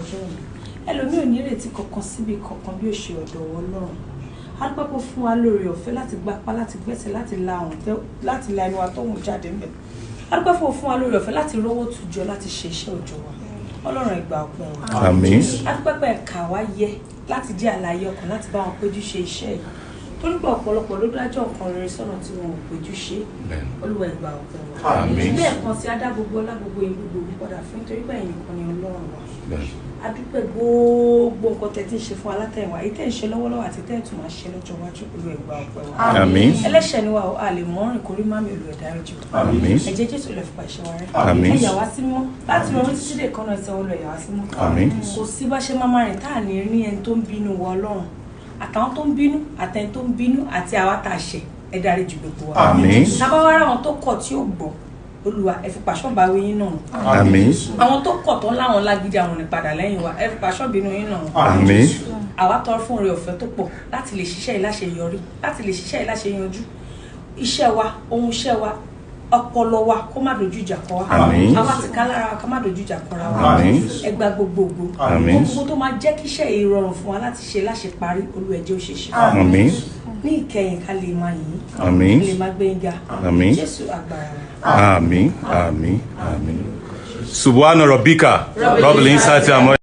ọjọ́ òní ẹlòmíì ò ní ìrètí kankan síbi kankan bí ó ṣe ọ̀dọ̀ Ọlọ́run adúpẹ́pọ̀ fún wa lórí ọ̀fẹ́ láti gbapá láti gbẹ́sẹ̀ láti la ẹnu wa tó ń jáde ńbẹ̀ adúpẹ́pọ̀ fún wa lórí ọ̀fẹ́ láti rówó tùjọ láti ṣe iṣẹ́ òjò wa Ọlọ́run ẹ gbà ọpẹ́ wa àmín adúpẹ́pọ̀ ẹ̀ka wa yẹ láti jẹ́ àlàyé ọkàn láti bá wọn péjú ṣe iṣẹ́ yìí torí pé ọ̀pọ̀lọpọ̀ ló dájọ́ nǹkan rere sọ́nà tí wọn ò péjú ṣe Olúwa ẹ gbà ọpẹ́ wa àmín bẹ́ẹ̀ kan sí adá gbogbo ọlá gbogbo ìlú gbogbo padà fún nítorí pé ẹ̀yin nìkan ni Ọlọ́run wa adúpẹ́ gbogbo nǹkan tẹ́ tí ń ṣe fún alátẹ̀wá èyí tẹ́ ń ṣe lọ́wọ́lọ́wọ́ àti tẹ́ tún máa ṣe lọ́jọ́ iwájú Olúwa ẹ gbà ọpẹ́ wa àmín ẹlẹ́ṣẹ̀ ni wa a lè mọ́rin kórí mami Olúwa ẹ dáríjì àmín ẹ̀jẹ̀ Jésù lè fipá ìṣe wa rẹ́ àmín ẹ̀yà wá sí mọ́ láti rọrùn títí dé ìkànnà ẹsẹ̀ Olúwa ẹ̀yà wá sí mọ́ àmín kò sí bá ṣe máa rìn tá à ní rí ẹni tó ń bínú wa Ọlọ́run àtàwọn tó ń bínú àtẹni tó ń bínú àti àwa tá a ṣẹ̀ ẹ dáríjì gbogbo wa àmín tábàwárà àwọn tó kọ̀ tí ó gbọ́ Olúwa ẹ fi pàṣọ bá wí yín náà àmín àwọn tó kọ̀ tó láwọn lágídí àwọn ní padà lẹ́yìn wa ẹ fi pàṣọ bínú yín náà àmín àwa tọrọ fún oore ọ̀fẹ́ tó pọ̀ láti lè ṣiṣẹ́ yìí láṣeyọrí láti lè ṣiṣẹ́ yìí láṣeyanjú iṣẹ́ wa ohun iṣẹ́ wa ọpọlọ wa kó má dojú ìjà kọ wa àmín àwa ti ká lára wa ká má dojú ìjà kọra wa àmín ẹ gba gbogbogbò àmín gbogbo tó máa jẹ́ kíṣẹ́ yìí rọrùn fún wa láti ṣe láṣeparí Olúwa ẹ jẹ́ ó ṣe ṣe àmín ní ìkẹyìn ká lè máa yìn àmín lè máa gbé yín ga àmín Jésù agbára wa. àmín àmín àmín subhana rabbika rabbil izzati amma